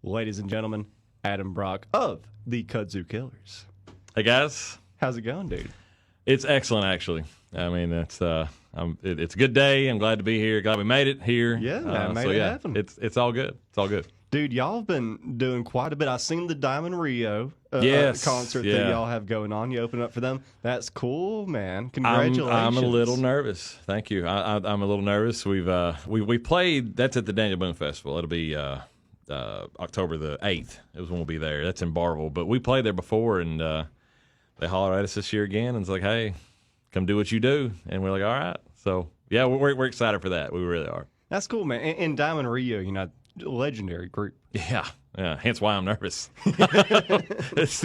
ladies and gentlemen, Adam Brock of the Kudzu Killers. Hey guys, how's it going, dude? It's excellent, actually. I mean, it's a good day. I'm glad to be here. Glad we made it here. Yeah, made it happen. It's all good. It's all good. Dude, y'all have been doing quite a bit. I seen the Diamond Rio concert that y'all have going on. You open up for them. That's cool, man. Congratulations. I'm a little nervous. Thank you. I'm a little nervous. We played. That's at the Daniel Boone Festival. It'll be October the 8th. It was when we'll be there. That's in Barville. But we played there before, and they hollered at us this year again, and it's like, hey, come do what you do. And we're like, all right. So yeah, we're excited for that. We really are. That's cool, man. And Diamond Rio, legendary group. Yeah. Hence why I'm nervous. That's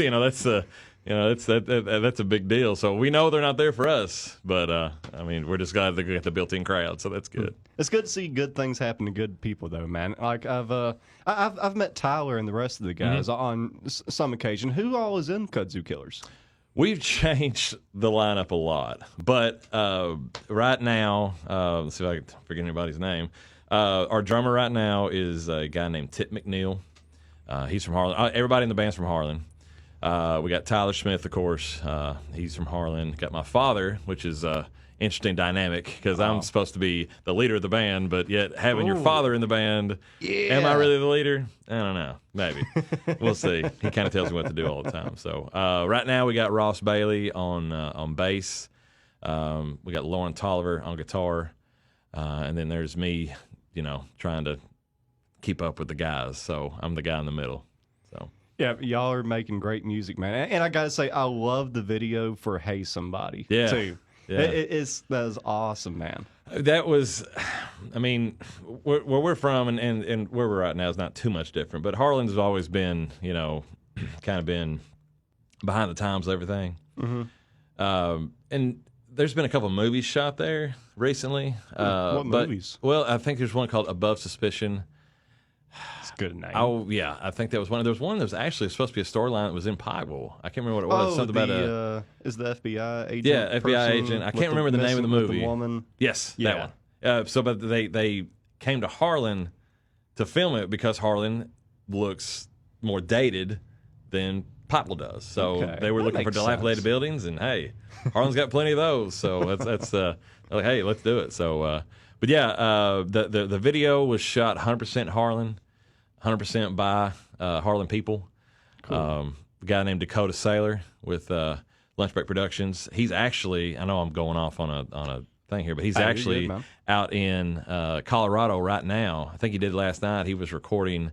a big deal. So we know they're not there for us, but I mean, we're just glad they get the built-in crowd. So that's good. It's good to see good things happen to good people, though, man. Like I've met Tyler and the rest of the guys on some occasion. Who all is in Kudzu Killers? We've changed the lineup a lot, but right now, let's see if I can forget anybody's name. Our drummer right now is a guy named Tip McNeil. He's from Harlan. Everybody in the band's from Harlan. We got Tyler Smith, of course. He's from Harlan. Got my father, which is interesting dynamic because I'm supposed to be the leader of the band, but yet having your father in the band, am I really the leader? I don't know. Maybe. We'll see. He kind of tells me what to do all the time. So right now we got Ross Bailey on bass. We got Lauren Tolliver on guitar. And then there's me, trying to keep up with the guys. So I'm the guy in the middle. So. Yeah, y'all are making great music, man. And I got to say, I love the video for Hey Somebody, too. Yeah. That is awesome, man. That was, I mean, where we're from and where we're at now is not too much different. But Harlan's always been, kind of been behind the times with everything. Mm-hmm. And there's been a couple of movies shot there recently. What movies? Well, I think there's one called Above Suspicion. It's a good name. Oh, yeah. I think that was one. There was one that was actually supposed to be a storyline that was in Pikeville. I can't remember what it was. Something about is the FBI agent? Yeah, FBI agent. I can't remember the name of the movie. The woman. Yes, that one. But they came to Harlan to film it because Harlan looks more dated than Pikeville does. So they were looking for dilapidated buildings, and hey, Harlan's got plenty of those. So that's like, hey, let's do it. So, but yeah, the video was shot 100% Harlan, 100% by Harlan people. Cool. A guy named Dakota Saylor with Lunch Break Productions. He's actually, I know I'm going off on a thing here, but he's actually out in Colorado right now. I think he did last night. He was recording.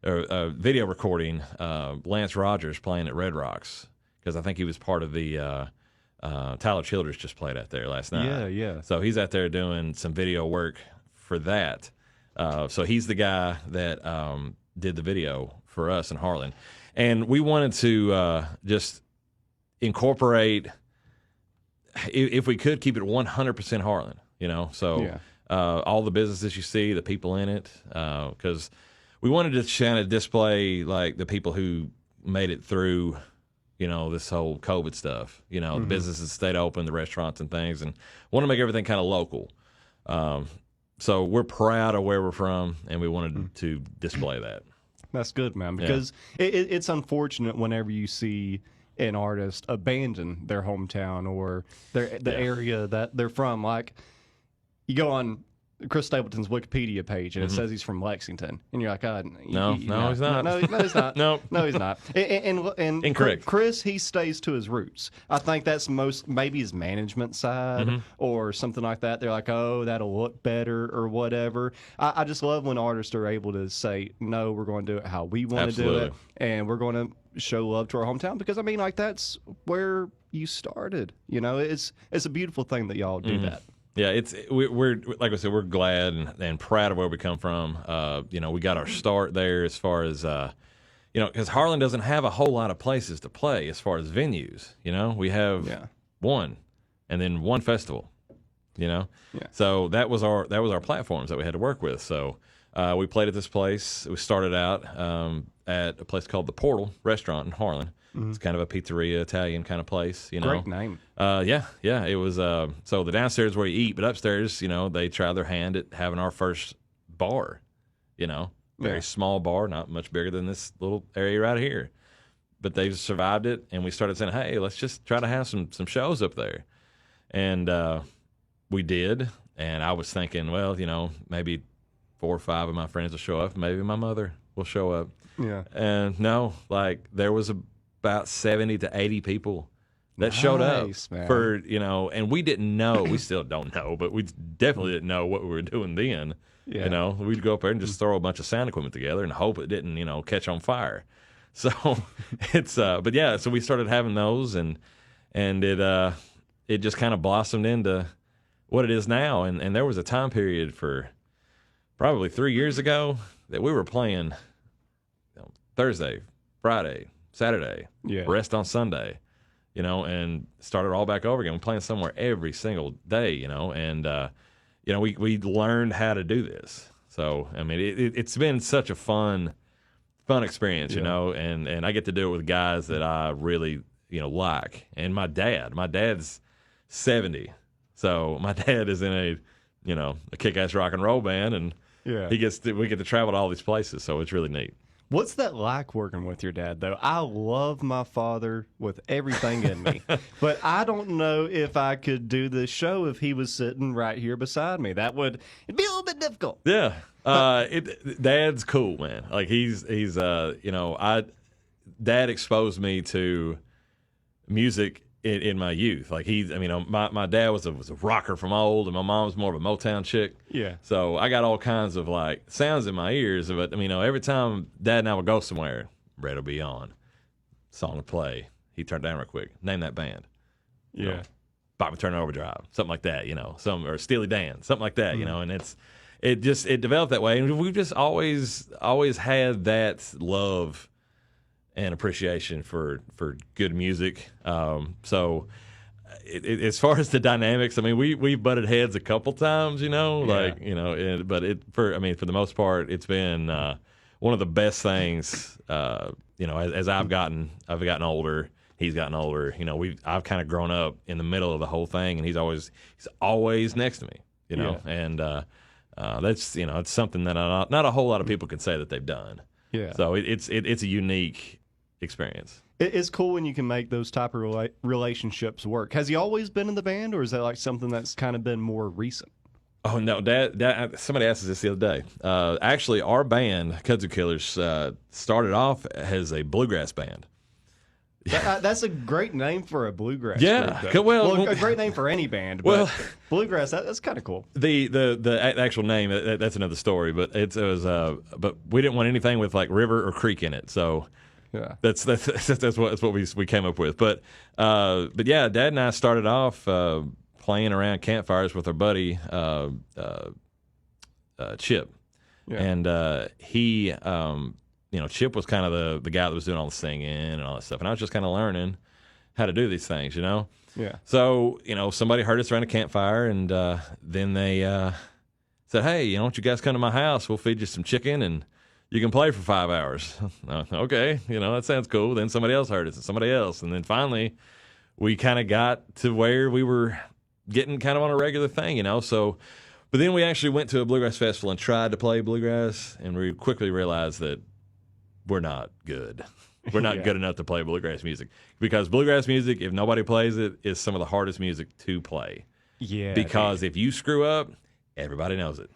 Video recording Lance Rogers playing at Red Rocks because I think he was part of the Tyler Childers just played out there last night. Yeah. So he's out there doing some video work for that. So he's the guy that did the video for us in Harlan. And we wanted to just incorporate, if we could, keep it 100% Harlan, So all the businesses you see, the people in it, because we wanted to kind of display like the people who made it through, this whole COVID stuff. The businesses stayed open, the restaurants and things, and want to make everything kind of local. So we're proud of where we're from, and we wanted to display that. That's good, man, because it's unfortunate whenever you see an artist abandon their hometown or the area that they're from. Like, you go on Chris Stapleton's Wikipedia page, and it says he's from Lexington, and you're like, no, he's not. No, he's not. No, he's not. And incorrect. Chris, he stays to his roots. I think that's maybe his management side or something like that. They're like, oh, that'll look better or whatever. I just love when artists are able to say, no, we're going to do it how we want to do it, and we're going to show love to our hometown because, I mean, like, that's where you started. It's a beautiful thing that y'all do that. Yeah, we're like I said, we're glad and proud of where we come from. We got our start there as far as because Harlan doesn't have a whole lot of places to play as far as venues. We have one, and then one festival. So that was our platforms that we had to work with. So we played at this place. We started out at a place called the Portal Restaurant in Harlan. Mm-hmm. It's kind of a pizzeria, Italian kind of place, Great name. Yeah. It was, so the downstairs where you eat, but upstairs, they try their hand at having our first bar, very small bar, not much bigger than this little area right here. But they survived it, and we started saying, hey, let's just try to have some shows up there. And we did, and I was thinking, well, maybe 4 or 5 of my friends will show up, maybe my mother will show up. Yeah. And no, there was about 70 to 80 people that showed up man. for, and we didn't know, we still don't know, but we definitely didn't know what we were doing then. Yeah. We'd go up there and just throw a bunch of sound equipment together and hope it didn't, catch on fire. So it's, but yeah, so we started having those, and it just kind of blossomed into what it is now. And there was a time period for probably 3 years ago that we were playing Thursday, Friday, Saturday, rest on Sunday, and started all back over again. We're playing somewhere every single day, and we learned how to do this. So I mean, it's been such a fun experience, and I get to do it with guys that I really like. And my dad's 70, so my dad is in a kick-ass rock and roll band, and we get to travel to all these places, so it's really neat. What's that like working with your dad, though? I love my father with everything in me, but I don't know if I could do this show if he was sitting right here beside me. It'd be a little bit difficult. Yeah, Dad's cool, man. Like he's Dad exposed me to music in my youth. Like my dad was a rocker from old, and my mom was more of a Motown chick. Yeah. So I got all kinds of sounds in my ears. But every time Dad and I would go somewhere, Red will be on, song to play. He turned down real quick. Name that band. Yeah. Bobby Turner Overdrive, something like that. Or Steely Dan, something like that. And it developed that way, and we've just always had that love and appreciation for good music. So as far as the dynamics, we butted heads a couple times, but for the most part, it's been one of the best things. As I've gotten older, he's gotten older. I've kind of grown up in the middle of the whole thing, and he's always next to me. And that's it's something that not a whole lot of people can say that they've done. Yeah. So it's a unique experience. It's cool when you can make those type of relationships work. Has he always been in the band, or is that something that's kind of been more recent? Oh no, Dad! Somebody asked us this the other day. Actually, our band, Kudzu Killers, started off as a bluegrass band. That's a great name for a bluegrass group. Well, a great name for any band. But bluegrass, that's kind of cool. The actual name, that's another story. But it was but we didn't want anything with river or creek in it. So yeah, that's what we came up with. But yeah, Dad and I started off playing around campfires with our buddy Chip, and he. Chip was kind of the guy that was doing all the singing and all that stuff. And I was just kind of learning how to do these things, Yeah. So, somebody heard us around a campfire, and then they said, hey, why don't you guys come to my house? We'll feed you some chicken, and you can play for 5 hours. Okay, that sounds cool. Then somebody else heard it, and somebody else. And then finally, we kind of got to where we were getting kind of on a regular thing, So, but then we actually went to a bluegrass festival and tried to play bluegrass, and we quickly realized that we're not good. We're not good enough to play bluegrass music, because bluegrass music, if nobody plays it, is some of the hardest music to play. Yeah. Because if you screw up, everybody knows it.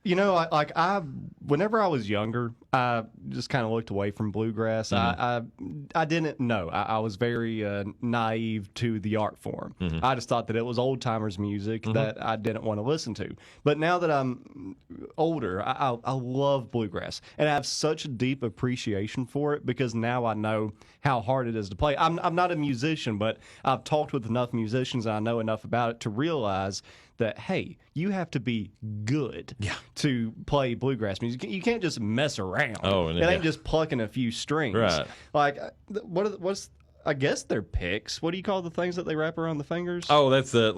Whenever I was younger, I just kind of looked away from bluegrass. Mm-hmm. I didn't know. I was very naive to the art form. Mm-hmm. I just thought that it was old timers music that I didn't want to listen to. But now that I'm older, I love bluegrass, and I have such a deep appreciation for it, because now I know how hard it is to play. I'm not a musician, but I've talked with enough musicians, and I know enough about it to realize that, hey, you have to be good to play bluegrass music. You can't just mess around. It ain't just plucking a few strings. Right. What's I guess they're picks. What do you call the things that they wrap around the fingers? Oh, that's the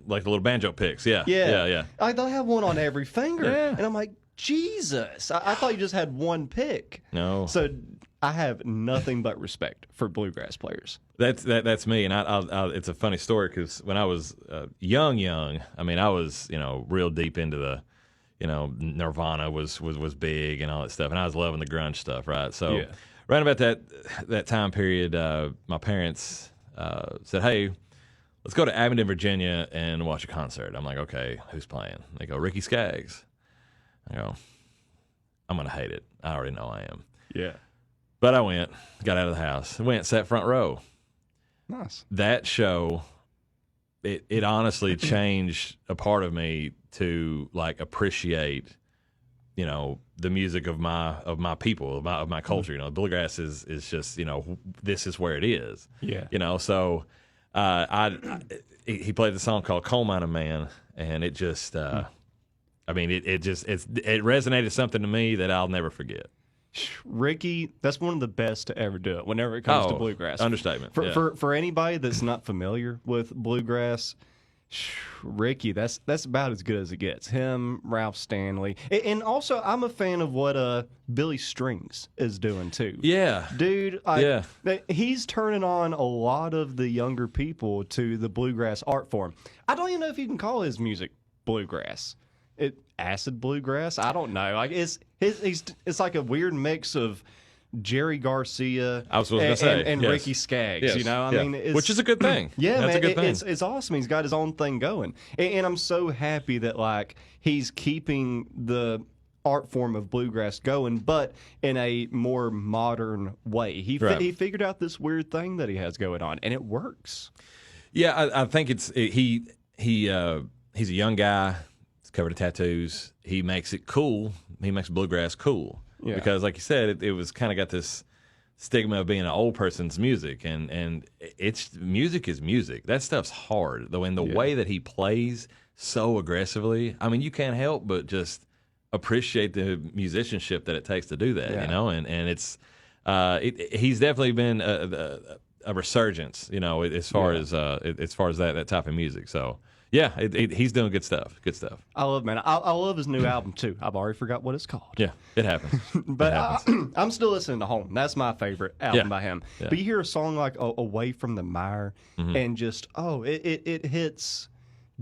little banjo picks. Yeah. They'll have one on every finger. And I'm like, Jesus, I thought you just had one pick. No. So I have nothing but respect for bluegrass players. That's me, and it's a funny story, because when I was young, I was real deep into the Nirvana was big and all that stuff, and I was loving the grunge stuff, right? So right about that time period, my parents said, "Hey, let's go to Abingdon, Virginia, and watch a concert." I'm like, "Okay, who's playing?" They go, "Ricky Skaggs." I go, "I'm gonna hate it. I already know I am." Yeah. But I went, got out of the house, went, sat front row. Nice. That show, it honestly changed a part of me to like appreciate, the music of my people, of my culture. Bluegrass is just, this is where it is. Yeah. So he played the song called Coal Mining Man, and it just, it resonated something to me that I'll never forget. Ricky, that's one of the best to ever do it whenever it comes to bluegrass. Understatement. For anybody that's not familiar with bluegrass, Ricky, that's about as good as it gets. Him, Ralph Stanley. And also, I'm a fan of what Billy Strings is doing, too. Yeah. Dude, he's turning on a lot of the younger people to the bluegrass art form. I don't even know if you can call his music bluegrass. Acid bluegrass? I don't know. Like it's like a weird mix of Jerry Garcia and Ricky Skaggs. Yes. I mean, which is a good thing. Yeah, that's man, a good thing. It's awesome. He's got his own thing going, and I'm so happy that like he's keeping the art form of bluegrass going, but in a more modern way. He figured out this weird thing that he has going on, and it works. Yeah, I think he's a young guy. Covered in tattoos. He makes it cool. He makes bluegrass cool. Yeah. Because, like you said, it was kind of got this stigma of being an old person's music, and it's music is music. That stuff's hard, though. In the way that he plays so aggressively, I mean, you can't help but just appreciate the musicianship that it takes to do that. And it's he's definitely been a resurgence, as far as that type of music. So. Yeah, he's doing good stuff. Good stuff. I love his new album too. I've already forgot what it's called. Yeah, it happens. But I'm still listening to Home. That's my favorite album by him. Yeah. But you hear a song like Away from the Mire, and just it hits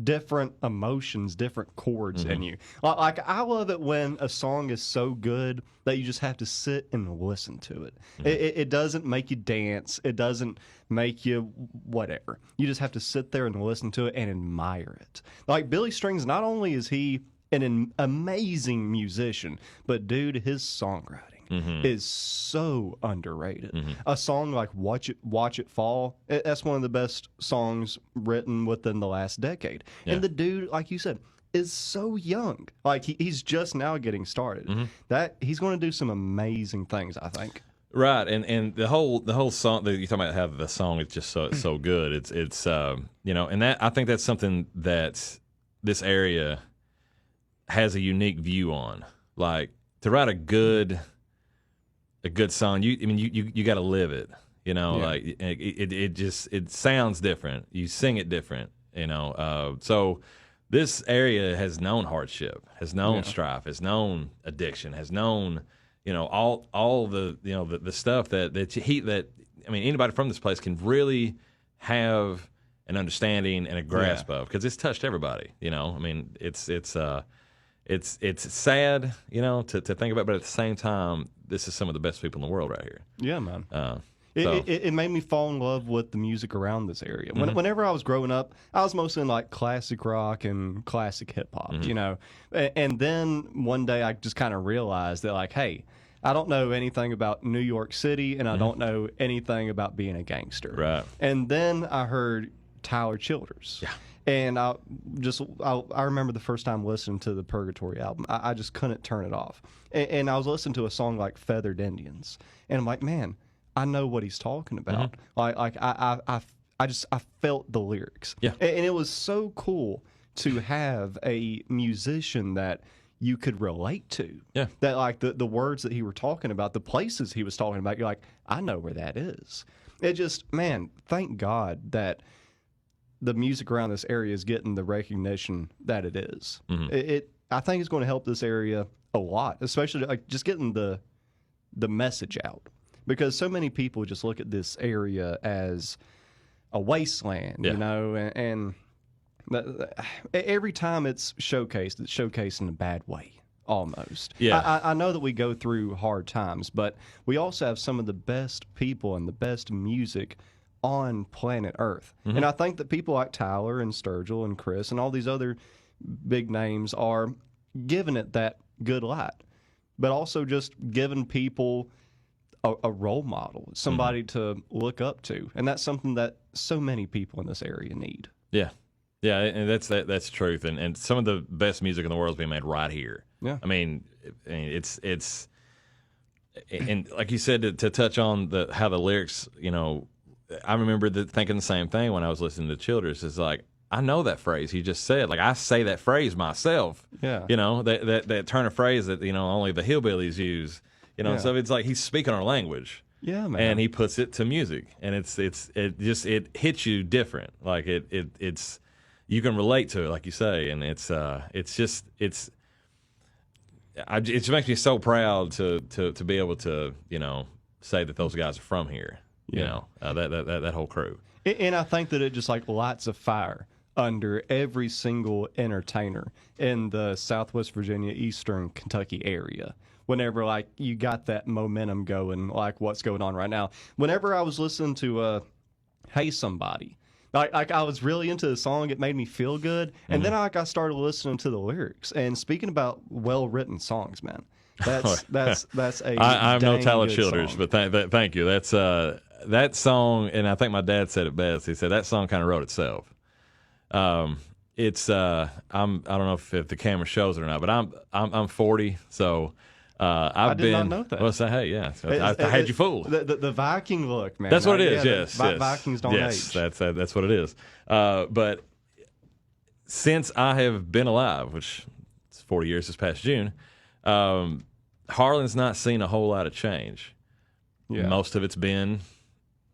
different emotions, different chords in you. Like I love it when a song is so good that you just have to sit and listen to it. It doesn't make you dance. It doesn't make you whatever. You just have to sit there and listen to it and admire it. Like Billy Strings, not only is he an amazing musician, but dude, his songwriting is so underrated. A song like Watch It Fall, that's one of the best songs written within the last decade. Yeah. And the dude, like you said, is so young. Like he's just now getting started. That he's going to do some amazing things, I think. Right, and the whole song that you're talking about, how the song is just so good. It's and that I think that's something that this area has a unique view on. Like to write a good song, you got to live it. Like it sounds different. You sing it different. So this area has known hardship, has known strife, has known addiction, has known. All the the stuff that anybody from this place can really have an understanding and a grasp of, because it's touched everybody. It's sad, to think about, but at the same time, this is some of the best people in the world right here. Yeah, man. It made me fall in love with the music around this area. Whenever I was growing up, I was mostly in like classic rock and classic hip hop, And then one day I just kind of realized that like, hey, I don't know anything about New York City, and I don't know anything about being a gangster. Right. And then I heard Tyler Childers. Yeah. And I remember the first time listening to the Purgatory album, I just couldn't turn it off. And I was listening to a song like Feathered Indians, and I'm like, man, I know what he's talking about. I felt the lyrics. Yeah. And it was so cool to have a musician that you could relate to. Yeah. That like the words that he were talking about, the places he was talking about, you're like, I know where that is. It just, man, thank God that the music around this area is getting the recognition that it is. I think it's going to help this area a lot, especially like just getting the message out. Because so many people just look at this area as a wasteland, and Every time it's showcased in a bad way. Almost. Yeah. I know that we go through hard times, but we also have some of the best people and the best music on planet Earth. And I think that people like Tyler and Sturgill and Chris and all these other big names are giving it that good light, but also just giving people a role model, somebody to look up to. And that's something that so many people in this area need. Yeah. Yeah, and that's the truth. And some of the best music in the world is being made right here. Yeah. I mean it's and like you said, to touch on how the lyrics, I remember thinking the same thing when I was listening to Childress. It's like, I know that phrase he just said. Like, I say that phrase myself. Yeah. That turn of phrase that, only the hillbillies use. Yeah. So it's like he's speaking our language. Yeah, man. And he puts it to music. And it hits you different. Like it's you can relate to it, like you say, and it just makes me so proud to be able to say that those guys are from here. Yeah. That whole crew. And I think that it just like lights a fire under every single entertainer in the Southwest Virginia, Eastern Kentucky area. Whenever like you got that momentum going, like what's going on right now. Whenever I was listening to "Hey Somebody," like I was really into the song, it made me feel good, and then I started listening to the lyrics. And speaking about well-written songs, man, that's a. I'm no Tyler Childers, song. but thank you. That's that song, and I think my dad said it best. He said that song kind of wrote itself. It's I don't know if the camera shows it or not, but I'm 40, so. I did not know that. Well, say, hey, yeah, I had you fooled. The Viking look, man. That's what it is. Yeah, yes, Vikings don't yes, age. That's what it is. But since I have been alive, which is 40 years this past June, Harlan's not seen a whole lot of change. Yeah. Most of it's been,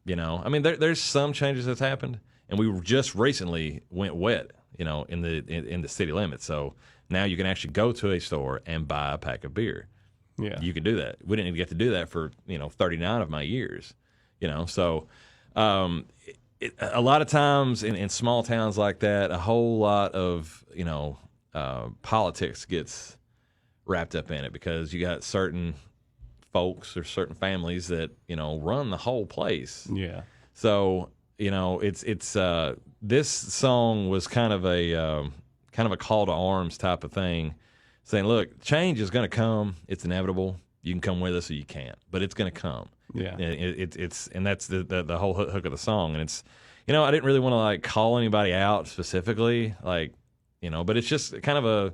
I mean, there's some changes that's happened, and we just recently went wet, in the city limits. So now you can actually go to a store and buy a pack of beer. Yeah, you can do that. We didn't even get to do that for 39 of my years, So a lot of times in small towns like that, a whole lot of politics gets wrapped up in it because you got certain folks or certain families that run the whole place. Yeah. So it's this song was kind of a call to arms type of thing. Saying, look, change is going to come. It's inevitable. You can come with us or you can't, but it's going to come. Yeah, and that's the whole hook of the song. And it's, I didn't really want to like call anybody out specifically, like, but it's just kind of a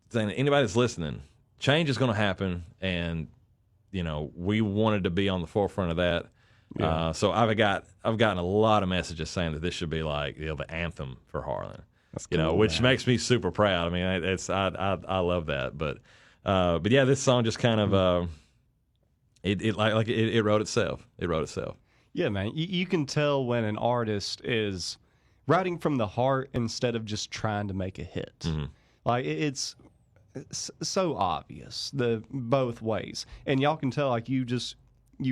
saying anybody that's listening, change is going to happen, and we wanted to be on the forefront of that. Yeah. So I've gotten a lot of messages saying that this should be like the anthem for Harlan. That's cool, which man. makes me super proud. I mean, I love that. But yeah, this song just kind of it wrote itself. It wrote itself. Yeah, man. You can tell when an artist is writing from the heart instead of just trying to make a hit. Mm-hmm. Like it's so obvious both ways, and y'all can tell like you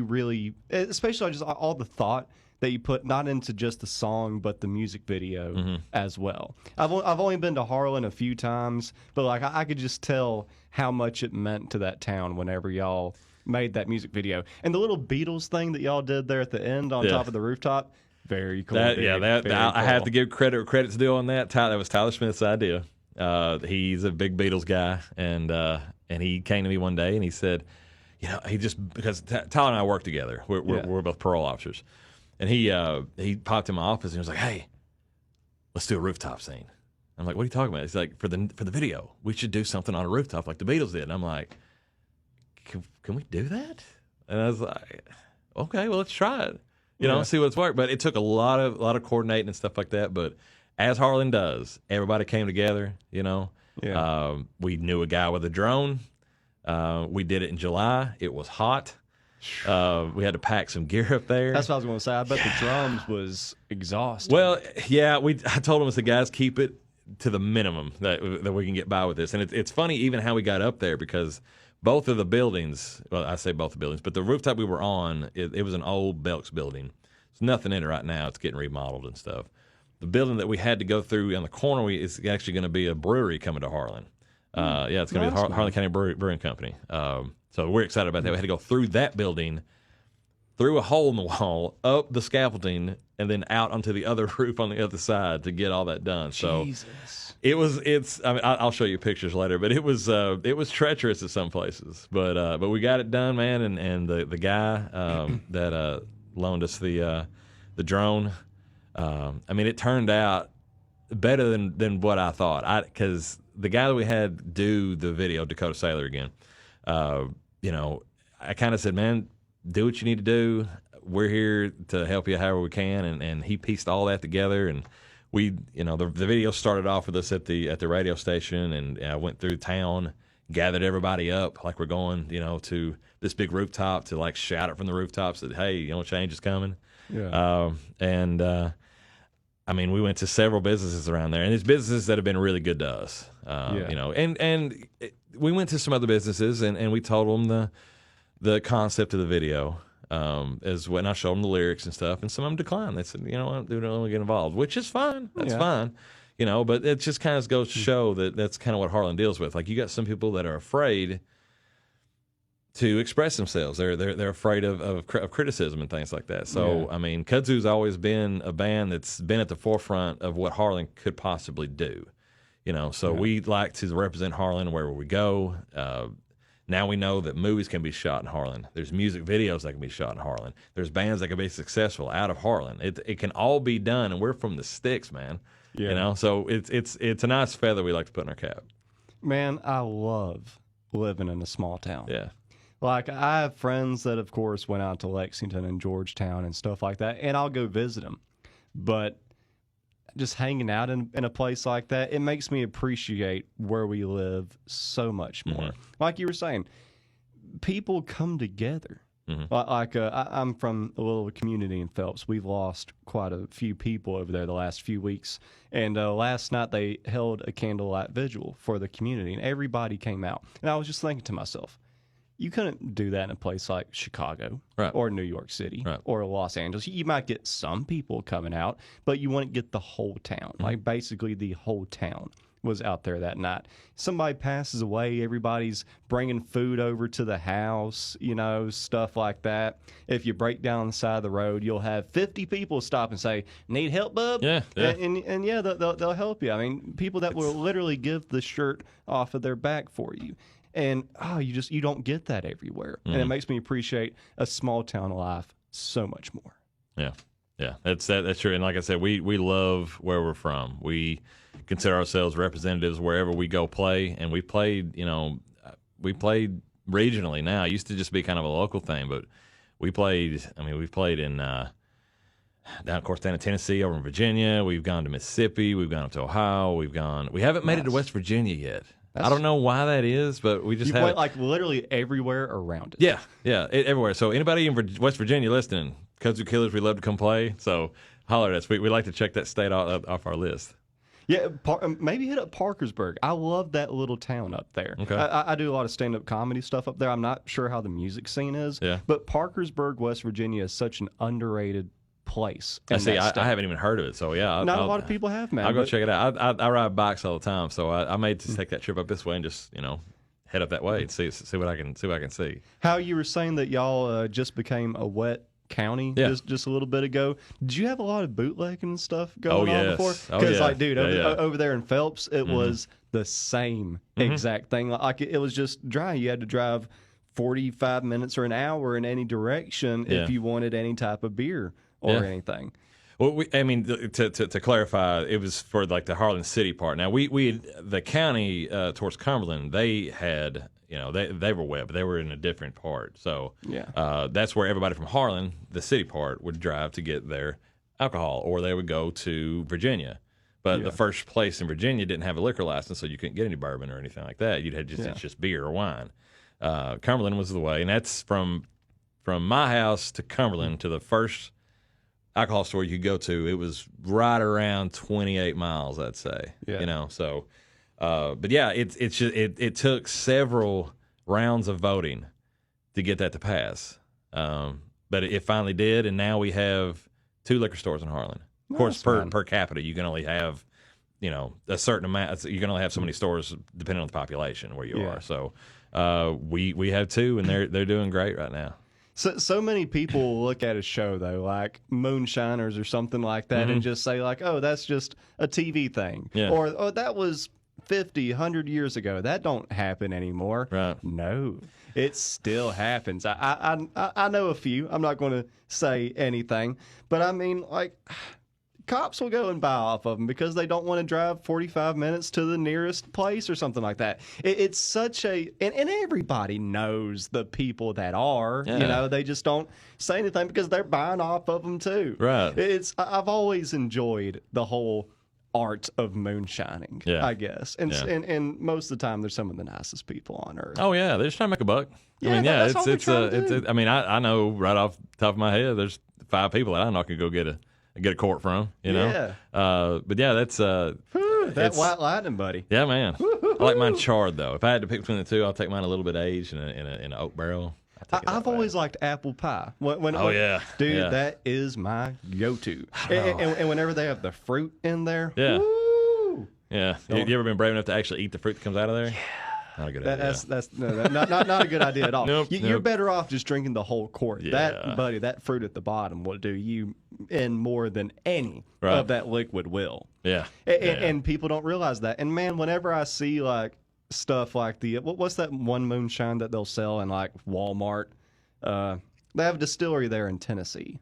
really, especially just all the thought that you put not into just the song but the music video as well. I've only been to Harlan a few times, but like I could just tell how much it meant to that town whenever y'all made that music video. And the little Beatles thing that y'all did there at the end on top of the rooftop, very cool. I cool. have to give credit's due on that. That was Tyler Smith's idea. He's a big Beatles guy, and he came to me one day and he said, because Tyler and I work together. We're both parole officers. And he popped in my office and he was like, "Hey, let's do a rooftop scene." I'm like, "What are you talking about?" He's like, "For the video, we should do something on a rooftop like the Beatles did." And I'm like, "Can we do that?" And I was like, "Okay, well, let's try it. See what's worked." But it took a lot of coordinating and stuff like that. But as Harlan does, everybody came together. Yeah. We knew a guy with a drone. We did it in July. It was hot. We had to pack some gear up there. That's what I was going to say. I bet the drums was exhausting. Well, yeah, I told them, I said, guys, keep it to the minimum that we can get by with this. And it's funny even how we got up there because both of the buildings, well, I say both the buildings, but the rooftop we were on, it was an old Belks building. There's nothing in it right now. It's getting remodeled and stuff. the building that we had to go through on the corner is actually going to be a brewery coming to Harlan. Yeah, it's going to be the Harlan County Brewing Company. So we're excited about that. We had to go through that building, through a hole in the wall, up the scaffolding, and then out onto the other roof on the other side to get all that done. So Jesus. I mean, I'll show you pictures later, but it was treacherous at some places. But we got it done, man. And the guy that loaned us the drone, I mean, it turned out better than what I thought. Because the guy that we had do the video, Dakota Sailor again, you know, I kind of said, man, do what you need to do. We're here to help you however we can. And he pieced all that together. And we, you know, the video started off with us at the radio station, and I went through town, gathered everybody up like we're going, you know, to this big rooftop to like shout it from the rooftops that, hey, you know, change is coming. Yeah. I mean, we went to several businesses around there, and it's businesses that have been really good to us. You know, and we went to some other businesses, and we told them the concept of the video. As when I showed them the lyrics and stuff, and some of them declined. They said, you know what, they don't want to get involved, which is fine. That's fine. You know, but it just kind of goes to show that that's kind of what Harlan deals with. Like, you got some people that are afraid to express themselves. They're afraid of criticism and things like that. So, I mean, Kudzu's always been a band that's been at the forefront of what Harlan could possibly do. You know, so we like to represent Harlan wherever we go. Now we know that movies can be shot in Harlan. There's music videos that can be shot in Harlan. There's bands that can be successful out of Harlan. It can all be done, and we're from the sticks, man. Yeah. You know, so it's a nice feather we like to put in our cap. Man, I love living in a small town. Yeah. Like, I have friends that, of course, went out to Lexington and Georgetown and stuff like that, and I'll go visit them. But just hanging out in a place like that, it makes me appreciate where we live so much more. Mm-hmm. Like you were saying, people come together. Mm-hmm. I'm from a little community in Phelps. We've lost quite a few people over there the last few weeks. And last night they held a candlelight vigil for the community, and everybody came out. And I was just thinking to myself, you couldn't do that in a place like Chicago or New York City or Los Angeles. You might get some people coming out, but you wouldn't get the whole town. Mm-hmm. Like, basically the whole town was out there that night. Somebody passes away, everybody's bringing food over to the house, you know, stuff like that. If you break down the side of the road, you'll have 50 people stop and say, "Need help, bub?" Yeah. And they'll help you. I mean, people that will literally give the shirt off of their back for you. And you don't get that everywhere. Mm-hmm. And it makes me appreciate a small town life so much more. Yeah, that's true. And like I said, we love where we're from. We consider ourselves representatives wherever we go play, and we played regionally. Now, it used to just be kind of a local thing, but we've played in down in Tennessee, over in Virginia. We've gone to Mississippi. We've gone up to Ohio. We haven't made it to West Virginia yet. I don't know why that is, but we just went like literally everywhere around it. Yeah, everywhere. So anybody in West Virginia listening, Kudzu Killers, we love to come play. So holler at us. We like to check that state off our list. Yeah, maybe hit up Parkersburg. I love that little town up there. Okay. I do a lot of stand-up comedy stuff up there. I'm not sure how the music scene is, but Parkersburg, West Virginia is such an underrated place. I haven't even heard of it, so yeah. Not a lot of people have, man. I'll go check it out. I ride bikes all the time, so I may just take that trip up this way and just, you know, head up that way and see what I can see. How you were saying that y'all just became a wet county just a little bit ago. Did you have a lot of bootlegging and stuff going on before? Because over there in Phelps, it was the same exact thing. Like it was just dry. You had to drive 45 minutes or an hour in any direction if you wanted any type of beer or anything. Well, to clarify, it was for like the Harlan City part. Now, the county towards Cumberland, they had, you know, they were wet, but they were in a different part. So that's where everybody from Harlan, the city part, would drive to get their alcohol, or they would go to Virginia. But the first place in Virginia didn't have a liquor license, so you couldn't get any bourbon or anything like that. It's just beer or wine. Cumberland was the way, and that's from my house to Cumberland to the first alcohol store you could go to. It was right around 28 miles, I'd say. You know, so but yeah, it took several rounds of voting to get that to pass. But it finally did, and now we have 2 liquor stores in Harlan. Of course, per capita, you can only have, a certain amount. You can only have so many stores depending on the population where you are. So we have 2, and they're doing great right now. So many people look at a show, though, like Moonshiners or something like that, and just say, like, oh, that's just a TV thing. Yeah. Or, oh, that was 50, 100 years ago. That don't happen anymore. Right. No, it still happens. I know a few. I'm not going to say anything. But, I mean, like, cops will go and buy off of them because they don't want to drive 45 minutes to the nearest place or something like that. It's such a... And everybody knows the people that are. Yeah. They just don't say anything because they're buying off of them, too. Right. I've always enjoyed the whole art of moonshining, I guess. And most of the time, they're some of the nicest people on earth. Oh, yeah. They're just trying to make a buck. Yeah, I mean, I mean, I know right off the top of my head, there's 5 people that I know I could go get a quart from, Yeah. But yeah, that's that white lightning, buddy. Yeah, man. I like mine charred though. If I had to pick between the 2, I'll take mine a little bit aged in an oak barrel. I've always liked apple pie. Yeah, dude, yeah. That is my go-to. And whenever they have the fruit in there, yeah, woo! Yeah. You ever been brave enough to actually eat the fruit that comes out of there? Yeah. Not a good idea. That's not a good idea at all. Nope. You're better off just drinking the whole quart. Yeah. That fruit at the bottom will do you in more than any of that liquid will. Yeah. And people don't realize that. And man, whenever I see like stuff like what's that one moonshine that they'll sell in like Walmart? They have a distillery there in Tennessee.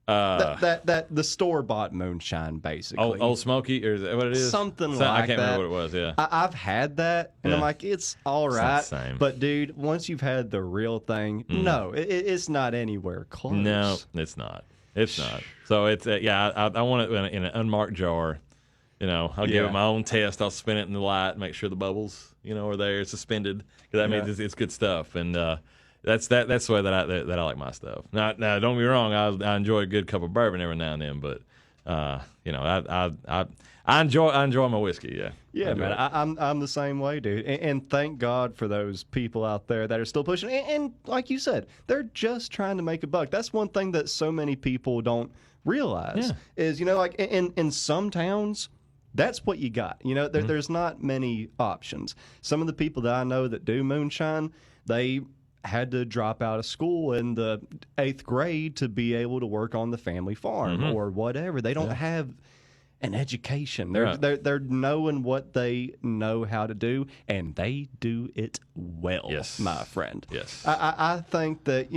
That the store-bought moonshine, basically. Old Smoky, or is that what it is? Something like that. I can't remember what it was, yeah. I've had that, and I'm like, it's all right. It's not the same. But, dude, once you've had the real thing, no, it's not anywhere close. No, it's not. It's not. So, it's I want it in an unmarked jar. I'll give it my own test. I'll spin it in the light, make sure the bubbles, are there, suspended. Because that means it's good stuff. And that's the way that I like my stuff. Now don't get me wrong. I enjoy a good cup of bourbon every now and then, but I enjoy my whiskey. Yeah. Yeah, man. I'm the same way, dude. And thank God for those people out there that are still pushing. And like you said, they're just trying to make a buck. That's one thing that so many people don't realize is like in some towns. That's what you got. There's not many options. Some of the people that I know that do moonshine, they had to drop out of school in the 8th grade to be able to work on the family farm or whatever. They don't have an education. They're knowing what they know how to do, and they do it well, my friend. Yes. I think that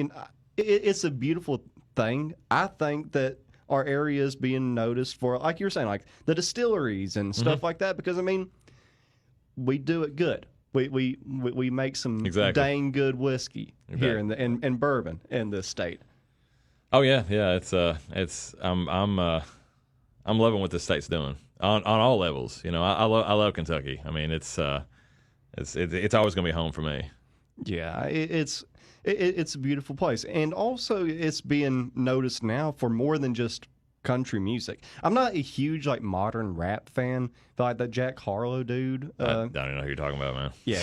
it's a beautiful thing. I think that our area is being noticed for, like you were saying, like the distilleries and stuff like that, because, I mean, we do it good. We make some dang good whiskey here in bourbon in this state. Oh yeah. I'm loving what this state's doing on all levels. I love Kentucky. I mean, it's always gonna be home for me. Yeah, it's a beautiful place, and also it's being noticed now for more than just country music. I'm not a huge modern rap fan, like that Jack Harlow dude. I don't even know who you're talking about, man. Yeah,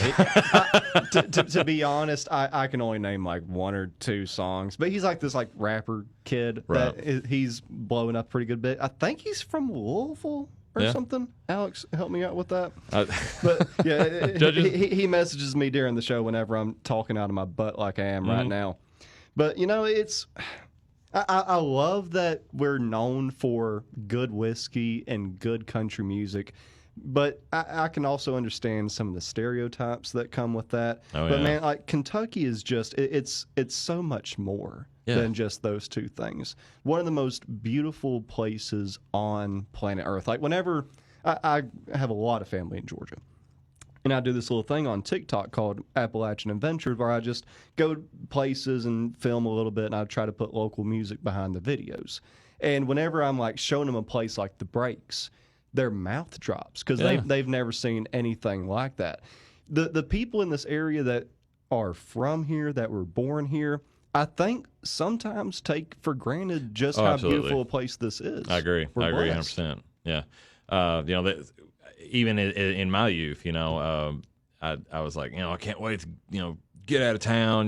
to be honest, I can only name 1 or 2 songs, but he's this rapper kid that he's blowing up pretty good bit. I think he's from Louisville or something. Alex, help me out with that. But yeah, he messages me during the show whenever I'm talking out of my butt like I am right now. But it's. I love that we're known for good whiskey and good country music, but I can also understand some of the stereotypes that come with that. But man, Kentucky is just it's so much more than just those 2 things. One of the most beautiful places on planet Earth. Whenever I have a lot of family in Georgia. And I do this little thing on TikTok called Appalachian Adventures, where I just go places and film a little bit, and I try to put local music behind the videos. And whenever I'm showing them a place like the Breaks, their mouth drops because they've never seen anything like that. The people in this area that are from here, that were born here, I think sometimes take for granted just how beautiful a place this is. I agree. I agree 100%. Yeah. Even in my youth, I was like, I can't wait to, get out of town,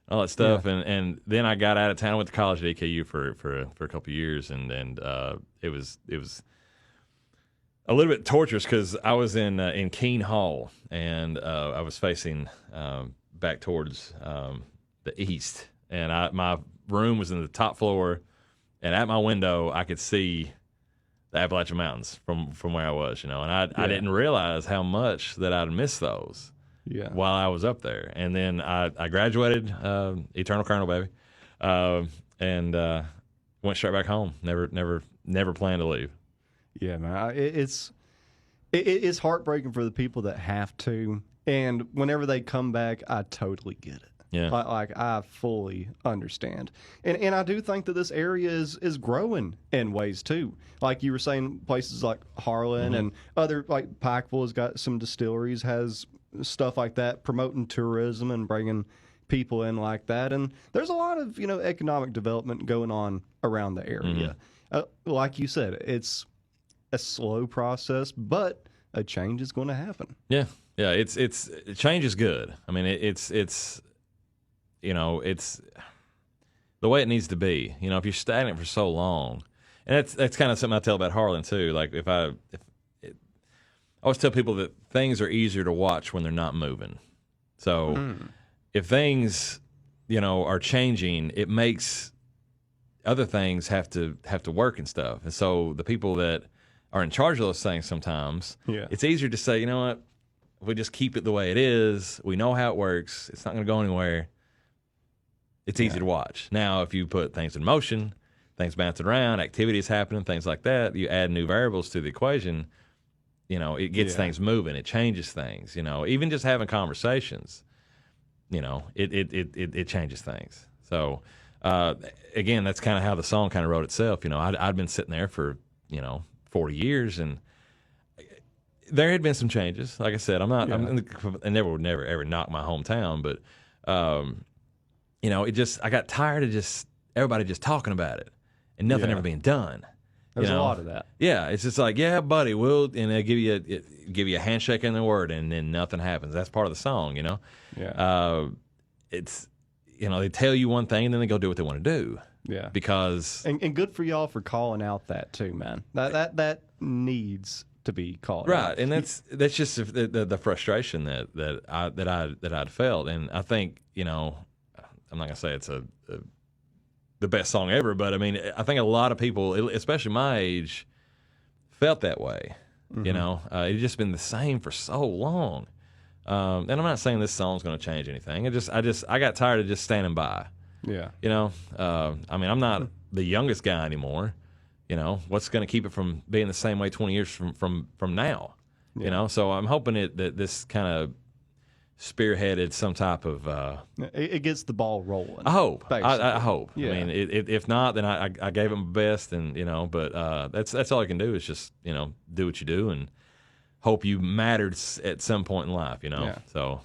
all that stuff. And then I got out of town, went to college at EKU for a couple of years, and it was a little bit torturous because I was in Keene Hall, and I was facing back towards the east, and my room was in the top floor, and at my window I could see the Appalachian Mountains from where I was, and I didn't realize how much that I'd missed those while I was up there. And then I graduated, eternal Colonel, baby, and went straight back home. Never planned to leave. Yeah, man, it's heartbreaking for the people that have to, and whenever they come back, I totally get it. Yeah, like I fully understand, and I do think that this area is growing in ways too. Like you were saying, places like Harlan and other, like Pikeville has got some distilleries, has stuff like that, promoting tourism and bringing people in like that. And there's a lot of economic development going on around the area. Like you said, it's a slow process, but a change is going to happen. Yeah. It's change is good. I mean, it's the way it needs to be. If you're stagnant for so long, and that's kind of something I tell about Harlan too. Like I always tell people that things are easier to watch when they're not moving. So if things are changing, it makes other things have to work and stuff. And so the people that are in charge of those things sometimes, it's easier to say, you know what, if we just keep it the way it is, we know how it works, it's not going to go anywhere. It's easy to watch. Now, if you put things in motion, things bouncing around, activities happening, things like that, you add new variables to the equation, it gets things moving. It changes things. Even just having conversations, it changes things. So, again, that's kind of how the song kind of wrote itself. I'd been sitting there for, 40 years, and there had been some changes. Like I said, I never would ever knock my hometown, but, I got tired of everybody just talking about it and nothing ever being done. There's a lot of that. Yeah, it's just like, yeah, buddy, and they give you a handshake and a word, and then nothing happens. That's part of the song, Yeah. It's they tell you one thing and then they go do what they want to do. Yeah. Because and good for y'all for calling out that too, man. That needs to be called right, out. and that's just the frustration that I'd felt, and I think I'm not gonna say it's the best song ever, but I mean, I think a lot of people, especially my age, felt that way. It's just been the same for so long. And I'm not saying this song's going to change anything. I got tired of just standing by. Yeah. I mean, I'm not the youngest guy anymore. What's going to keep it from being the same way 20 years from now? Yeah. So I'm hoping that this kind of spearheaded some type of it gets the ball rolling. I hope. I hope. Yeah. I mean, if not, then I gave it my best, and but that's all I can do is just do what you do and hope you mattered at some point in life. Yeah. So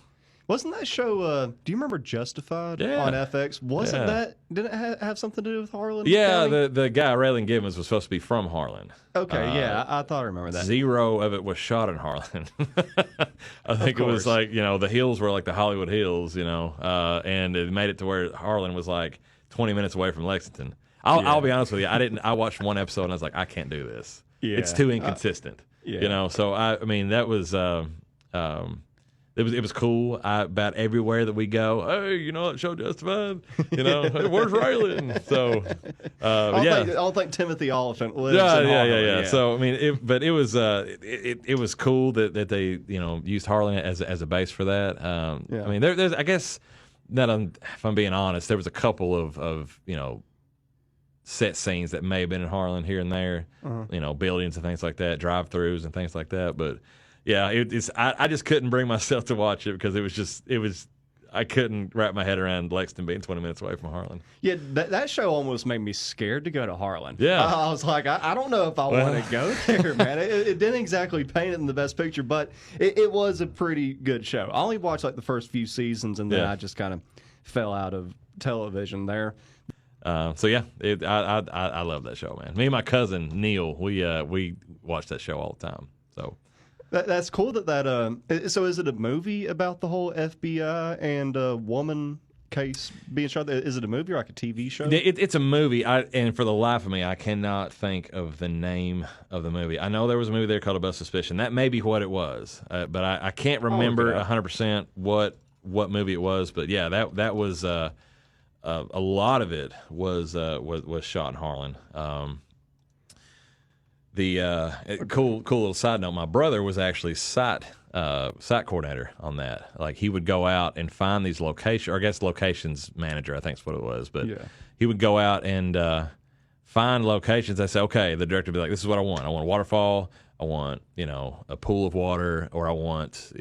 wasn't that show? Do you remember Justified on FX? Wasn't that? Didn't it have something to do with Harlan? Yeah, County? the guy Raylan Givens was supposed to be from Harlan. Okay, I thought I remember that. 0 of it was shot in Harlan. I think it was like the hills were like the Hollywood Hills, and it made it to where Harlan was like 20 minutes away from Lexington. I'll be honest with you, I watched one episode and I was like, I can't do this. Yeah. It's too inconsistent. So I mean that was it was cool. About everywhere that we go, hey, that show Justified. Hey, where's Raylan? So, I don't think Timothy Oliphant lives. Yeah. So I mean, it was cool that they used Harlan as a base for that. I mean, there's I guess if I'm being honest, there was a couple of set scenes that may have been in Harlan here and there, buildings and things like that, drive-throughs and things like that, but. Yeah, I just couldn't bring myself to watch it because I couldn't wrap my head around Lexington being 20 minutes away from Harlan. Yeah, that show almost made me scared to go to Harlan. Yeah. I was like, I don't know if I want to go there, man. It didn't exactly paint it in the best picture, but it was a pretty good show. I only watched like the first few seasons, and then I just kind of fell out of television there. So yeah, I love that show, man. Me and my cousin Neil, we watch that show all the time. So. That's cool that so is it a movie about the whole FBI and woman case being shot there? Is it a movie or like a TV show? It's a movie, and for the life of me, I cannot think of the name of the movie. I know there was a movie there called Above Suspicion. That may be what it was, but I can't remember 100% what movie it was. But yeah, that was a lot of it was shot in Harlan. Cool little side note: my brother was actually site coordinator on that. Like he would go out and find these locations, or I guess locations manager, I think is what it was. But he would go out and find locations. I say, okay, the director would be like, "This is what I want. I want a waterfall. I want a pool of water, or I want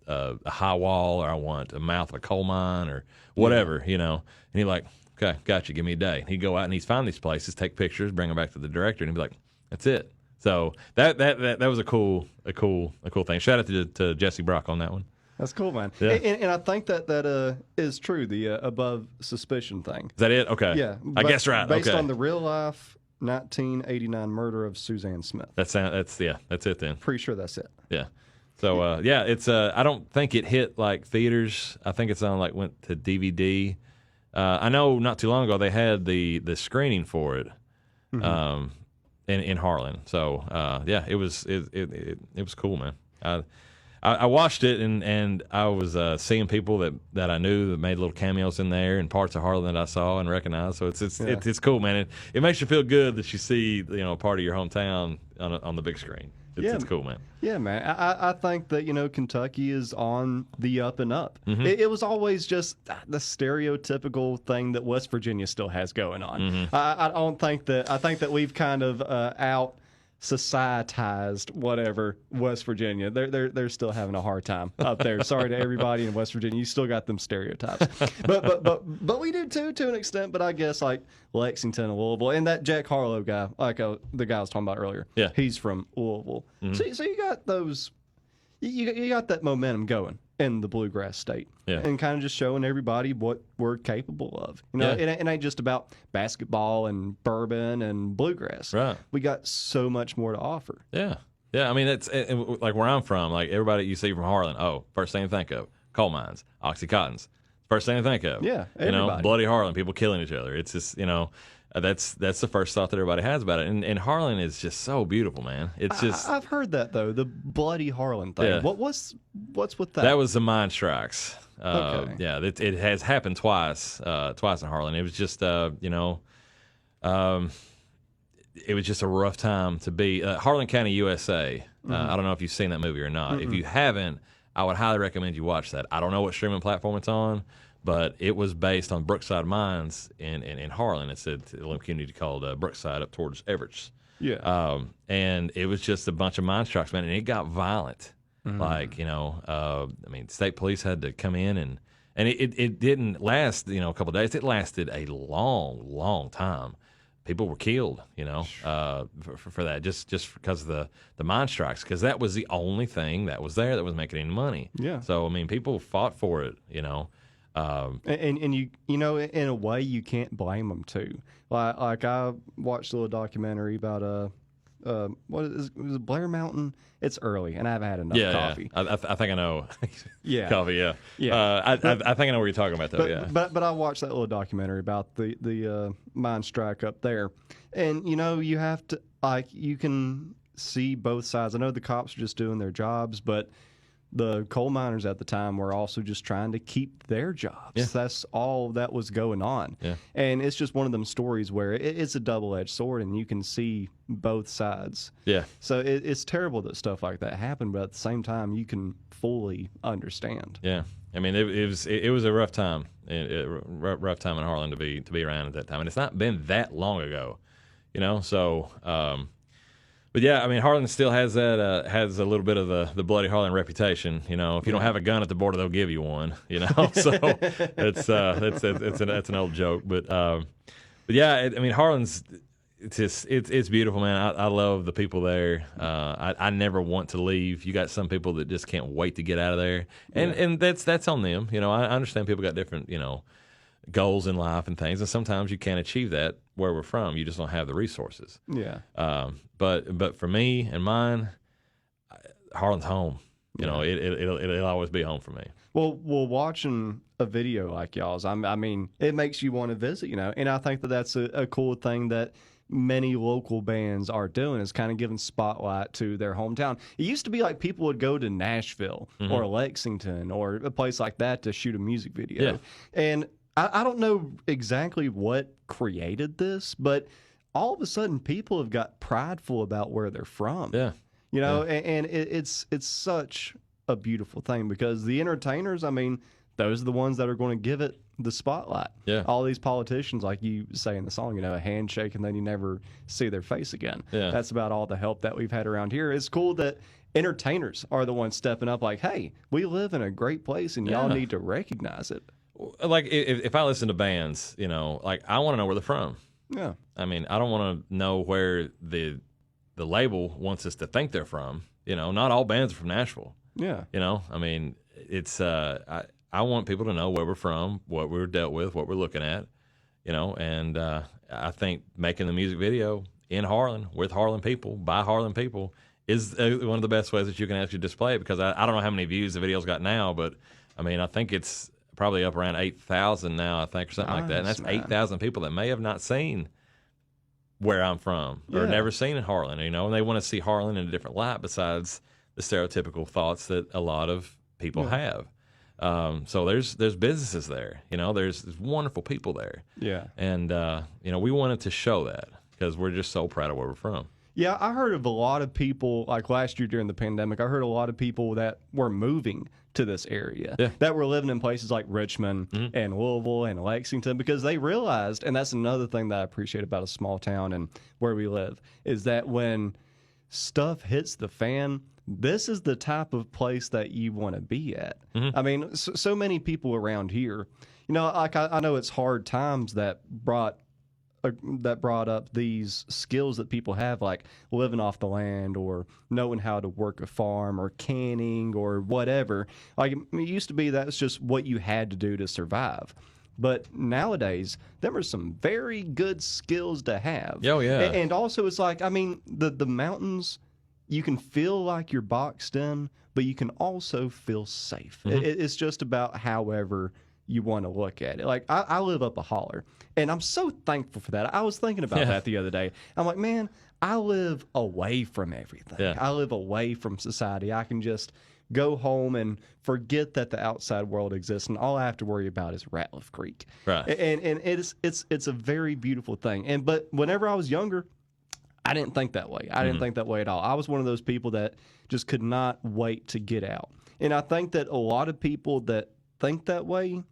a high wall, or I want a mouth of a coal mine, or whatever." And he'd like, "Okay, gotcha. Give me a day." And he'd go out and he'd find these places, take pictures, bring them back to the director, and he'd be like, "That's it." So that was a cool thing. Shout out to Jesse Brock on that one. That's cool, man. Yeah. And I think that is true. The Above Suspicion thing. Is that it? Okay. Yeah. I guess right. Based on the real life 1989 murder of Suzanne Smith. That's it then. Pretty sure that's it. Yeah. So it's I don't think it hit like theaters. I think it's went to DVD. I know not too long ago they had the screening for it. Mm-hmm. In Harlan, so it was cool, man. I watched it and I was seeing people that I knew that made little cameos in there and parts of Harlan that I saw and recognized. So it's cool, man. It makes you feel good that you see a part of your hometown on the big screen. It's cool, man. Yeah, man. I think that Kentucky is on the up and up. Mm-hmm. It was always just the stereotypical thing that West Virginia still has going on. Mm-hmm. I think that we've kind of out societized whatever West Virginia. They're still having a hard time up there. Sorry to everybody in West Virginia. You still got them stereotypes. But we do too, to an extent. But I guess like Lexington and Louisville, and that Jack Harlow guy, like the guy I was talking about earlier. Yeah, he's from Louisville. Mm-hmm. So you got those. You got that momentum going in the bluegrass state, and kind of just showing everybody what we're capable of. It ain't just about basketball and bourbon and bluegrass. Right. We got so much more to offer. Yeah. I mean, it's like where I'm from. Like everybody you see from Harlan, first thing you think of coal mines, Oxycontins. First thing you think of. Yeah. Everybody. Bloody Harlan, people killing each other. It's just that's the first thought that everybody has about it. And Harlan is just so beautiful, man. It's just I've heard that though, the Bloody Harlan thing. Yeah. What's with that? That was the mine strikes. Okay. Yeah, it has happened twice in Harlan. It was just it was just a rough time to be Harlan County, USA. Mm-hmm. I don't know if you've seen that movie or not. Mm-hmm. If you haven't, I would highly recommend you watch that. I don't know what streaming platform it's on, but it was based on Brookside Mines in Harlan. It's a little community called Brookside up towards Everett's. Yeah. And it was just a bunch of mine strikes, man, and it got violent. Mm-hmm. Like, state police had to come in and it didn't last, a couple of days. It lasted a long, long time. People were killed, for that, just because of the mine strikes, because that was the only thing that was there that was making any money. Yeah. So, people fought for it, And you in a way you can't blame them too. Like I watched a little documentary about what is it, Blair Mountain? It's early and I haven't had enough coffee. Yeah. I think I know. Yeah, coffee. Yeah, yeah. I think I know what you're talking about though. But I watched that little documentary about the mine strike up there, and you have to you can see both sides. I know the cops are just doing their jobs, but the coal miners at the time were also just trying to keep their jobs. Yeah. That's all that was going on. Yeah. And it's just one of them stories where it's a double-edged sword, and you can see both sides. Yeah. So it's terrible that stuff like that happened, but at the same time, you can fully understand. Yeah. It was a rough time, rough time in Harlan to be around at that time, and it's not been that long ago, So. But yeah, Harlan still has that has a little bit of the Bloody Harlan reputation. If you don't have a gun at the border, they'll give you one. So that's an old joke. But yeah, Harlan's it's beautiful, man. I love the people there. I never want to leave. You got some people that just can't wait to get out of there, and that's on them. I understand people got different goals in life and things, and sometimes you can't achieve that where we're from. You just don't have the resources. Yeah. But for me and mine, Harlan's home. it'll always be home for me. Well, watching a video like y'all's, I mean, it makes you want to visit, and I think that that's a cool thing that many local bands are doing, is kind of giving spotlight to their hometown. It used to be like people would go to Nashville or Lexington or a place like that to shoot a music video. Yeah. And I don't know exactly what created this, but all of a sudden people have got prideful about where they're from. Yeah. And it's such a beautiful thing, because the entertainers, I mean, those are the ones that are going to give it the spotlight. Yeah. All these politicians, like you say in the song, a handshake and then you never see their face again. Yeah. That's about all the help that we've had around here. It's cool that entertainers are the ones stepping up like, hey, we live in a great place and y'all need to recognize it. Like if I listen to bands, like I want to know where they're from. Yeah. I mean, I don't want to know where the label wants us to think they're from. Not all bands are from Nashville. Yeah. I mean, it's I want people to know where we're from, what we're dealt with, what we're looking at, and I think making the music video in Harlan, with Harlan people, by Harlan people, is one of the best ways that you can actually display it, because I don't know how many views the video's got now, but I mean, I think it's probably up around 8,000 now, I think, or something like that. And that's 8,000 people that may have not seen where I'm from or never seen in Harlan, and they want to see Harlan in a different light besides the stereotypical thoughts that a lot of people have. So there's businesses there, there's wonderful people there. Yeah. And, we wanted to show that because we're just so proud of where we're from. Yeah, I heard of a lot of people, like last year during the pandemic, I heard a lot of people that were moving to this area, that were living in places like Richmond and Louisville and Lexington, because they realized, and that's another thing that I appreciate about a small town and where we live, is that when stuff hits the fan, this is the type of place that you want to be at. I mean, so many people around here, like I know it's hard times that brought up these skills that people have, like living off the land or knowing how to work a farm or canning or whatever. Like, it used to be that's just what you had to do to survive. But nowadays, there are some very good skills to have. Oh, yeah. And also, it's like, I mean, the mountains, you can feel like you're boxed in, but you can also feel safe. It's just about however you want to look at it. Like, I live up a holler, and I'm so thankful for that. I was thinking about that the other day. I'm like, man, I live away from everything. Yeah. I live away from society. I can just go home and forget that the outside world exists, and all I have to worry about is Ratliff Creek. Right. And it's a very beautiful thing. But whenever I was younger, I didn't think that way. I didn't think that way at all. I was one of those people that just could not wait to get out. And I think that a lot of people that think that way,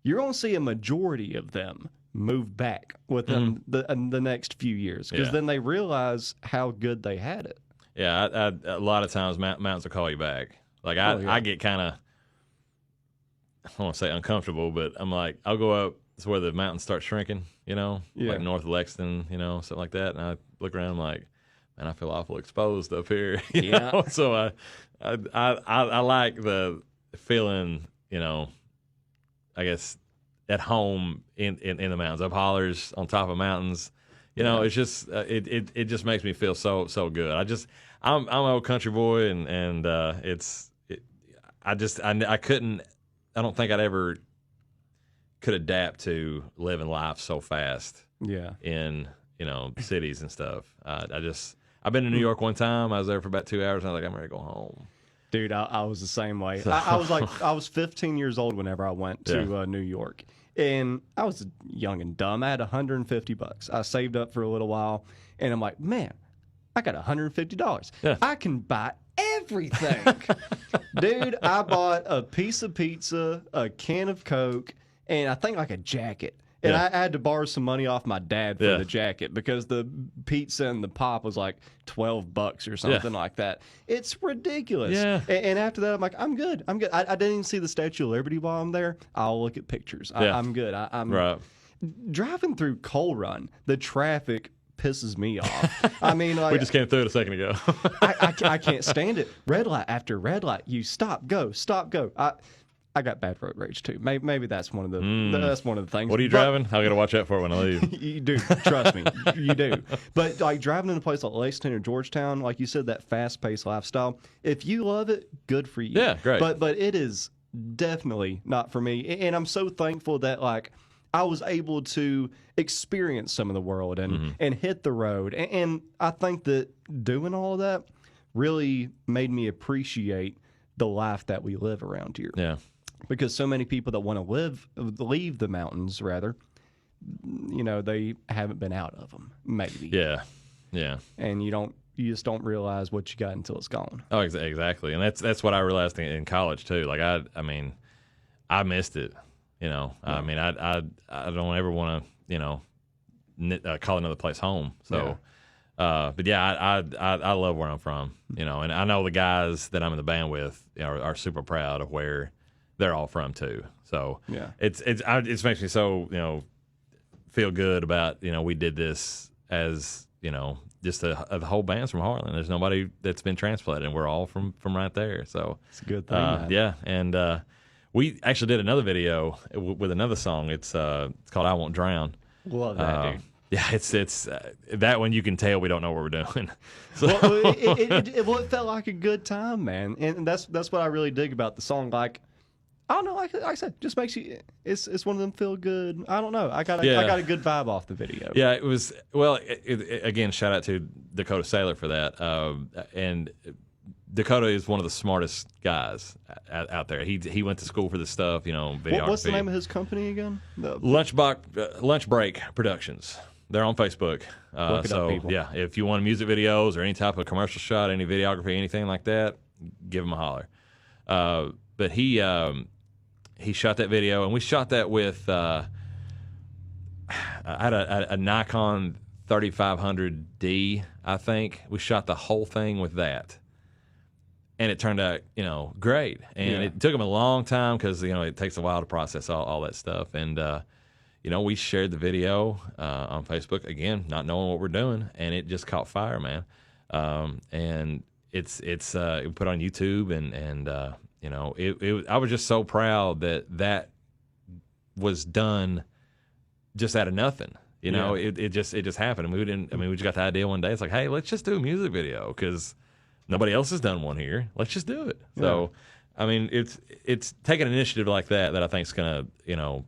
you're going to see a majority of them move back within the next few years, because then they realize how good they had it. Yeah, a lot of times mountains will call you back. Like, I get kind of, I don't want to say uncomfortable, but I'm like, I'll go up to where the mountains start shrinking, like north of Lexington, something like that. And I look around, I'm like, man, I feel awful exposed up here. You know? So I like the feeling, I guess, at home in the mountains, up hollers on top of mountains. It's just it just makes me feel so good. I'm an old country boy, and I don't think I'd ever could adapt to living life so fast. Yeah. In cities and stuff. I've been to New York one time. I was there for about 2 hours, and I was like, I'm ready to go home. Dude, I was the same way. I was 15 years old whenever I went to New York, and I was young and dumb. I had $150. I saved up for a little while, and I'm like, man, I got $150. Yeah. I can buy everything. Dude, I bought a piece of pizza, a can of Coke, and I think like a jacket. And I had to borrow some money off my dad for the jacket, because the pizza and the pop was like $12 or something like that. It's ridiculous. Yeah. And after that, I'm like, I'm good. I didn't even see the Statue of Liberty while I'm there. I'll look at pictures. I'm good. I'm right. Driving through Coal Run, the traffic pisses me off. I mean, like, we just came through it a second ago. I can't stand it. Red light after red light. You stop, go, stop, go. I got bad road rage too. Maybe that's one of the things. What are you driving? I got to watch out for it when I leave. You do, trust me, you do. But like driving in a place like Lexington or Georgetown, like you said, that fast-paced lifestyle. If you love it, good for you. Yeah, great. But it is definitely not for me, and I'm so thankful that like I was able to experience some of the world and hit the road, and I think that doing all of that really made me appreciate the life that we live around here. Yeah. Because so many people that want to leave the mountains, rather, they haven't been out of them, maybe. Yeah, yeah. And you just don't realize what you got until it's gone. Oh, exactly. And that's what I realized in college too. Like I mean, I missed it. Yeah. I mean, I don't ever want to, call another place home. So, but yeah, I love where I'm from. And I know the guys that I'm in the band with are super proud of where they're all from too. So yeah, it makes me so feel good about we did this as just the whole band's from Harlan. There's nobody that's been transplanted, and we're all from right there. So it's a good thing. Man. Yeah, and we actually did another video with another song. It's called "I Won't Drown." Love that, dude. Yeah, it's that one you can tell we don't know what we're doing. So. Well, it felt like a good time, man, and that's what I really dig about the song. Like, I don't know, like I said, just makes you. It's one of them feel good. I don't know. I got a good vibe off the video. Yeah, it was. Well, again, shout out to Dakota Saylor for that. And Dakota is one of the smartest guys out there. He went to school for this stuff. Videography. What's the name of his company again? Lunch Break Productions. They're on Facebook. Look it up, people. Yeah, if you want music videos or any type of commercial shot, any videography, anything like that, give him a holler. But he shot that video, and we shot that with I had a Nikon 3500D, I think. We shot the whole thing with that, and it turned out great. And it took him a long time because it takes a while to process all that stuff. And we shared the video on Facebook, again, not knowing what we're doing, and it just caught fire, man. And it's we put on YouTube, and I was just so proud that was done just out of nothing. It just happened. And we just got the idea one day. It's like, hey, let's just do a music video because nobody else has done one here. Let's just do it. Yeah. So, I mean, it's taking an initiative like that I think is going to,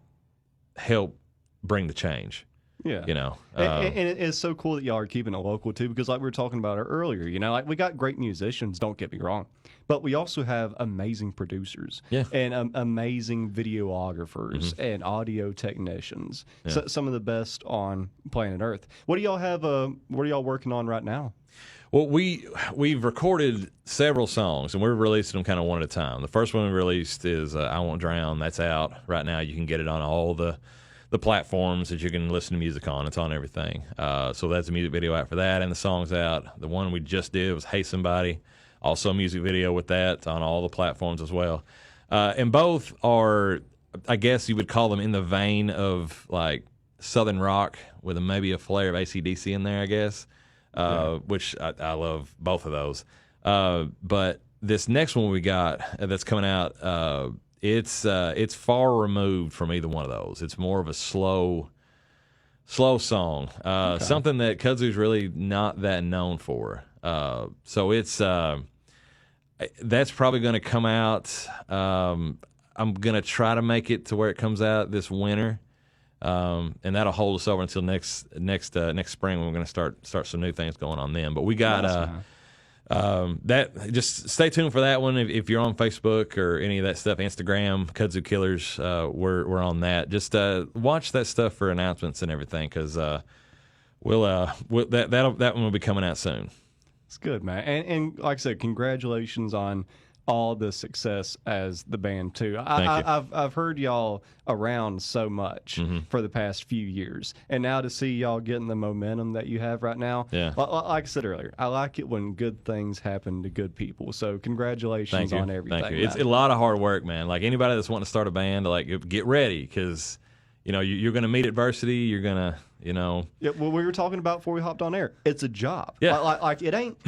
help bring the change. Yeah. And it's so cool that y'all are keeping it local too, because like we were talking about it earlier, like we got great musicians, don't get me wrong, but we also have amazing producers and amazing videographers and audio technicians. Yeah. So, some of the best on planet Earth. What do y'all have? What are y'all working on right now? Well, we've recorded several songs, and we're releasing them kind of one at a time. The first one we released is "I Won't Drown." That's out right now. You can get it on all the platforms that you can listen to music on. It's on everything. So that's a music video out for that, and the song's out. The one we just did was "Hey Somebody," also a music video with that. It's on all the platforms as well. And both are, I guess you would call them in the vein of like Southern rock with maybe a flare of AC/DC in there, I guess. Which I love both of those. But this next one we got that's coming out, it's far removed from either one of those. It's more of a slow song, something that Kudzu's really not that known for. So it's that's probably going to come out. I'm going to try to make it to where it comes out this winter. And that'll hold us over until next spring when we're going to start some new things going on then. But we got that. Just stay tuned for that one. If you're on Facebook or any of that stuff, Instagram, Kudzu Killers, we're on that. Just watch that stuff for announcements and everything, because that one will be coming out soon. It's good, man. And like I said, congratulations on all the success as the band too. I've heard y'all around so much for the past few years, and now to see y'all getting the momentum that you have right now. Yeah. Like I said earlier, I like it when good things happen to good people. So congratulations on everything. Thank you. It's a lot of hard work, man. Like anybody that's wanting to start a band, like get ready, because you're going to meet adversity. You're going to Yeah. Well, we were talking about before we hopped on air. It's a job. Yeah. Like it ain't.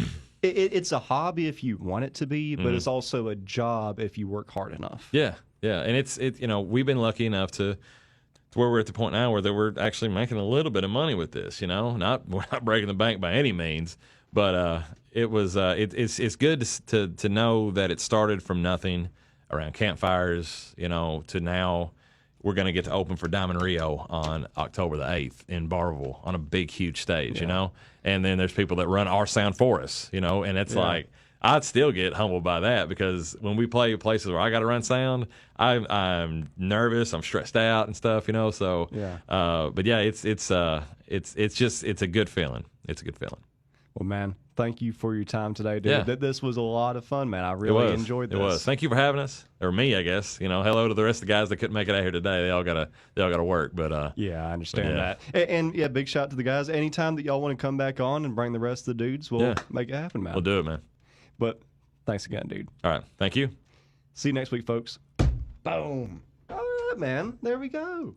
It's a hobby if you want it to be, but it's also a job if you work hard enough. Yeah. Yeah, and it's we've been lucky enough to where we're at the point now where we're actually making a little bit of money with this. We're not breaking the bank by any means, but it's good to know that it started from nothing around campfires, to now we're going to get to open for Diamond Rio on October the 8th in Barberville on a big, huge stage, and then there's people that run our sound for us, and it's like, I'd still get humbled by that because when we play places where I got to run sound, I'm nervous, I'm stressed out and stuff, so, but yeah, it's a good feeling. It's a good feeling. Well, man, thank you for your time today, dude. Yeah. This was a lot of fun, man. I really enjoyed this. It was. Thank you for having us, or me, I guess. Hello to the rest of the guys that couldn't make it out here today. They all gotta work, but yeah, I understand that. And yeah, big shout out to the guys. Anytime that y'all want to come back on and bring the rest of the dudes, we'll make it happen, man. We'll do it, man. But thanks again, dude. All right, thank you. See you next week, folks. Boom. All right, man. There we go.